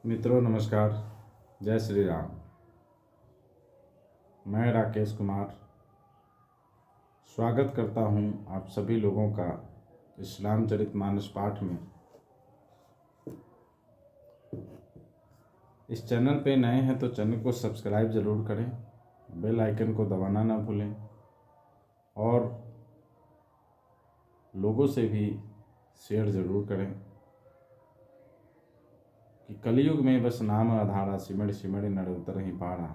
मित्रों नमस्कार। जय श्री राम। मैं राकेश कुमार स्वागत करता हूं आप सभी लोगों का इस्लामचरितमानस पाठ में। इस चैनल पे नए हैं तो चैनल को सब्सक्राइब ज़रूर करें, बेल आइकन को दबाना ना भूलें और लोगों से भी शेयर ज़रूर करें कि कलयुग में बस नाम आधारा, सिमड़ सिमड़ नर उतर ही पारा।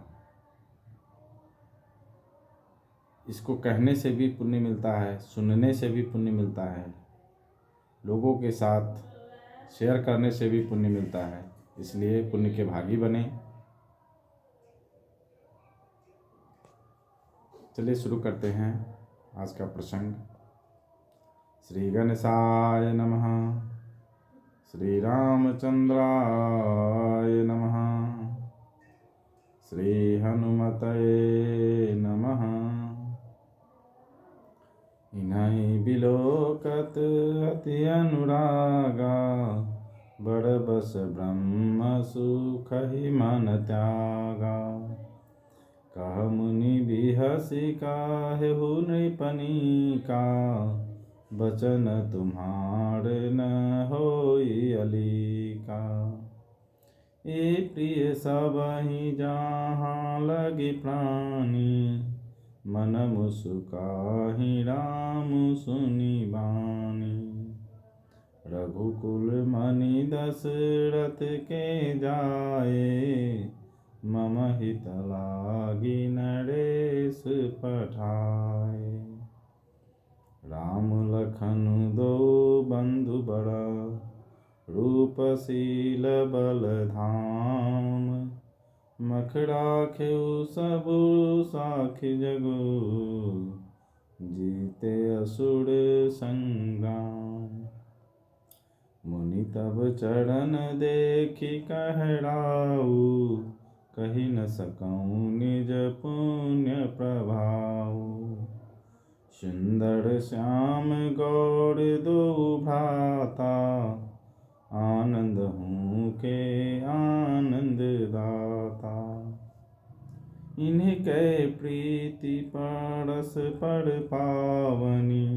इसको कहने से भी पुण्य मिलता है, सुनने से भी पुण्य मिलता है, लोगों के साथ शेयर करने से भी पुण्य मिलता है। इसलिए पुण्य के भागी बने। चलिए शुरू करते हैं आज का प्रसंग। श्री गणेशाय नमः, श्री रामचंद्राय नमः, श्री हनुमते नमः। इन्हीं बिलोकत अति अनुरागा, बड़ बस ब्रह्म सुख ही मन त्यागा। कह मुनि बिहसी काहेहु नृपनि का, बचन तुम्हार न होई अलीका। ए प्रिय सबहि जहाँ लगी प्राणी, मन मुस्काहि राम सुनि बानी। रघुकुल मनि दशरथ के जाए, मम हित लागी नरेश पठाए। राम लखन दो बंधु बड़ा, रूपशील बल धाम। मख राखेउ सबु साखी जगु, जीते असुर संग्राम। मुनि तब चरण देखि कहराऊ, कहि न सकऊँ निज पुण्य प्रभाऊ। सुंदर श्याम गौर दो भ्राता, आनंद हूँ के आनंद दाता। इनके प्रीति परस पर पावनी,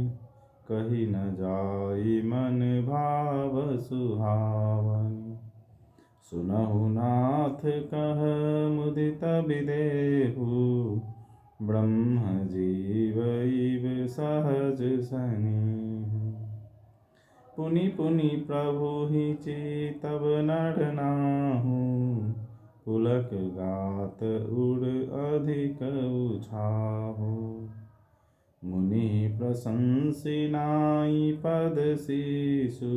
कही न जाई मन भाव सुहावनी। सुनहु नाथ कह मुदित विदेहु, ब्रह्म जीव सहज सनेहु। पुनि पुनि प्रभु ही चेतव नर नाहु, पुलक गात उड़ अधिक उछाहु। मुनि प्रशंसी नाई पद शीशु,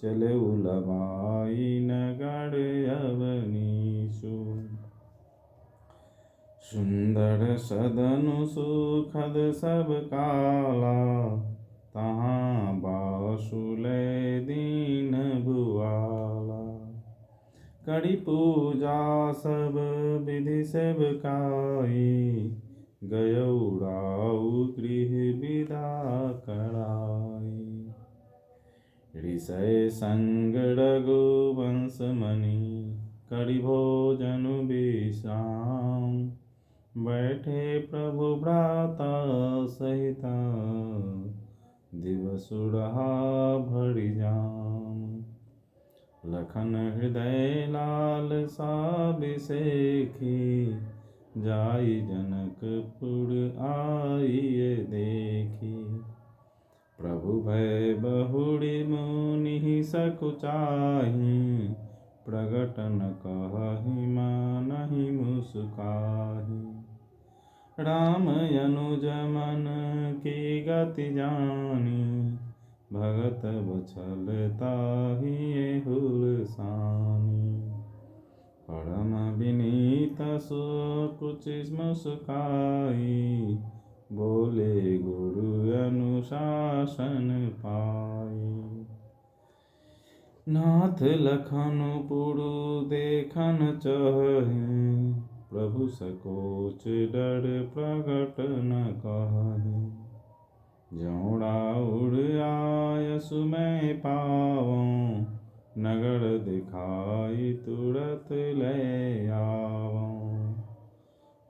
चले उलवाई नगर अवनीशु। सुंदर सदनु सुखद सब काला, तहाँ बासुले दीन भुआला। करी पूजा सब विधि सेवकाई, गयौराऊ गृह विदा कराई। ऋषय संग रघुवंश मणि, करि भोजन विश्राम। बैठे प्रभु भ्राता सहिता, दिवसुरहा भरि जाम। लखन हृदय लाल सा बिसेखी, जाई जनकपुर आइए देखी। प्रभु भय बहुरी मुनि सकुचाही, प्रगट न कहहि मानहि मुस्काहि। राम अनुज मन की गति जानी, भगत बछल ताहि हुलसानी। परम विनीत सुकुच मुस्काई, बोले गुरु अनुशासन पाई। नाथ लखन पुरु देखन चहे, प्रभु सकोच डर प्रगट न कहे। जौड़ा उड़ आय सुमय पावों, नगर दिखाई तुरत ले आवऊं।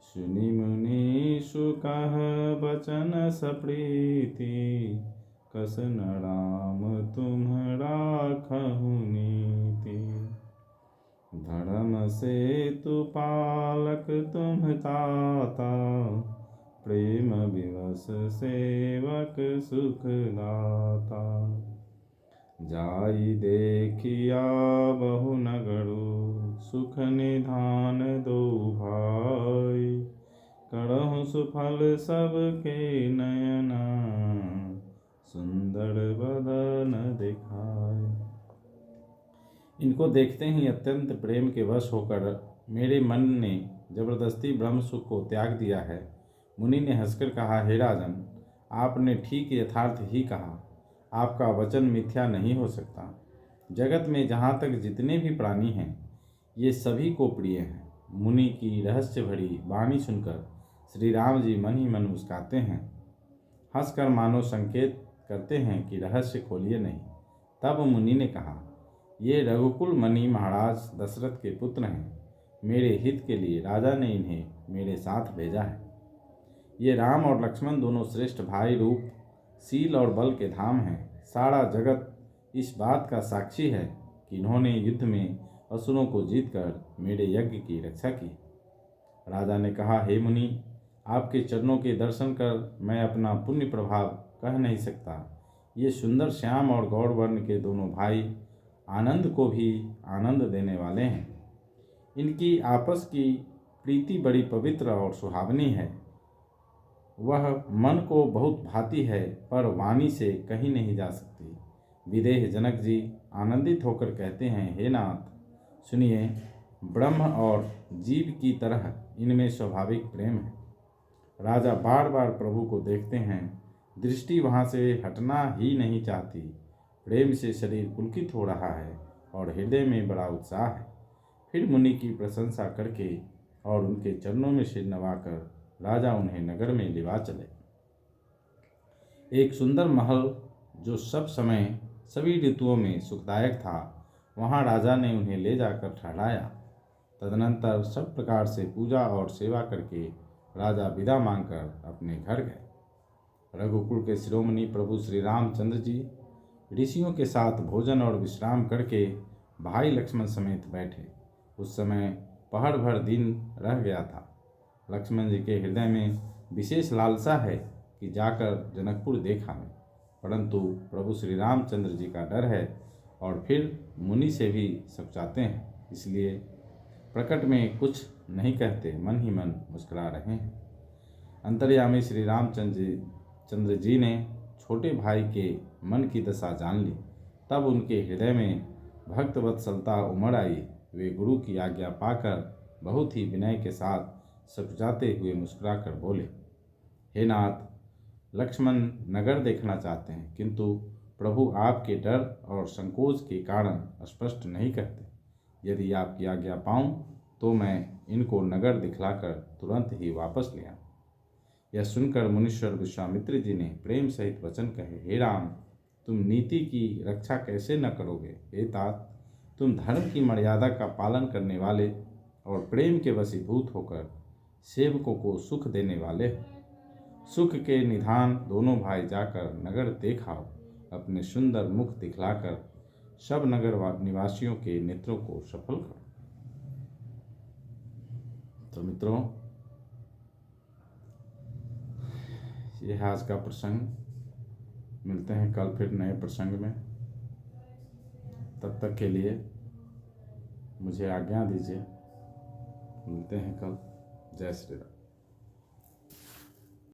सुनि मुनि सुकह बचन सप्रीति, कस न राम तुम्हरा राखहु नीति। धर्म सेतु पालक तुम ताता, प्रेम विवश सेवक सुख दाता। जाई देखिया बहु नगरो, सुख निधान दो भाई। करहु सुफल सबके नयना, सुंदर बदन दिखाए। इनको देखते ही अत्यंत प्रेम के वश होकर मेरे मन ने जबरदस्ती ब्रह्म सुख को त्याग दिया है। मुनि ने हंसकर कहा, हे राजन, आपने ठीक यथार्थ ही कहा। आपका वचन मिथ्या नहीं हो सकता। जगत में जहाँ तक जितने भी प्राणी हैं, ये सभी को प्रिय हैं। मुनि की रहस्य भरी वाणी सुनकर श्री राम जी मन ही मन मुस्काते हैं, हंसकर मानो संकेत करते हैं कि रहस्य खोलिए नहीं। तब मुनि ने कहा, ये रघुकुल मणि महाराज दशरथ के पुत्र हैं। मेरे हित के लिए राजा ने इन्हें मेरे साथ भेजा है। ये राम और लक्ष्मण दोनों श्रेष्ठ भाई रूप, शील और बल के धाम हैं। सारा जगत इस बात का साक्षी है कि इन्होंने युद्ध में असुरों को जीतकर मेरे यज्ञ की रक्षा की। राजा ने कहा, हे मुनि, आपके चरणों के दर्शन कर मैं अपना पुण्य प्रभाव कह नहीं सकता। ये सुंदर श्याम और गौर वर्ण के दोनों भाई आनंद को भी आनंद देने वाले हैं। इनकी आपस की प्रीति बड़ी पवित्र और सुहावनी है। वह मन को बहुत भाती है, पर वाणी से कहीं नहीं जा सकती। विदेह जनक जी आनंदित होकर कहते हैं, हे नाथ, सुनिए, ब्रह्म और जीव की तरह इनमें स्वाभाविक प्रेम है। राजा बार बार प्रभु को देखते हैं, दृष्टि वहाँ से हटना ही नहीं चाहती। प्रेम से शरीर पुलकित हो रहा है और हृदय में बड़ा उत्साह है। फिर मुनि की प्रशंसा करके और उनके चरणों में सिर नवाकर राजा उन्हें नगर में लिवा चले। एक सुंदर महल जो सब समय सभी ऋतुओं में सुखदायक था, वहाँ राजा ने उन्हें ले जाकर ठहराया। तदनंतर सब प्रकार से पूजा और सेवा करके राजा विदा मांगकर अपने घर गए। रघुकुल के शिरोमणि प्रभु श्री रामचंद्र जी ऋषियों के साथ भोजन और विश्राम करके भाई लक्ष्मण समेत बैठे। उस समय पहर भर दिन रह गया था। लक्ष्मण जी के हृदय में विशेष लालसा है कि जाकर जनकपुर देख आवें, परंतु प्रभु श्री रामचंद्र जी का डर है और फिर मुनि से भी सकुचाते हैं, इसलिए प्रकट में कुछ नहीं कहते, मन ही मन मुस्कुरा रहे हैं। अंतर्यामी श्री रामचंद्र जी ने छोटे भाई के मन की दशा जान ली। तब उनके हृदय में भक्त वत्सलता उमड़ आई। वे गुरु की आज्ञा पाकर बहुत ही विनय के साथ सकुचाते हुए मुस्कुरा कर बोले, हे नाथ, लक्ष्मण नगर देखना चाहते हैं, किंतु प्रभु आपके डर और संकोच के कारण स्पष्ट नहीं कहते। यदि आपकी आज्ञा पाऊं तो मैं इनको नगर दिखलाकर तुरंत ही वापस ले आऊं। यह सुनकर मुनीश्वर विश्वामित्र जी ने प्रेम सहित वचन कहे, हे राम, तुम नीति की रक्षा कैसे न करोगे। हे तात, तुम धर्म की मर्यादा का पालन करने वाले और प्रेम के वशीभूत होकर सेवकों को सुख देने वाले हो। सुख के निधान दोनों भाई जाकर नगर देखाओ, अपने सुंदर मुख दिखलाकर सब नगर निवासियों के नेत्रों को सफल करो। तो मित्रों, यह आज का प्रसंग। मिलते हैं कल फिर नए प्रसंग में। तब तक के लिए मुझे आज्ञा दीजिए। मिलते हैं कल। जय श्री राम।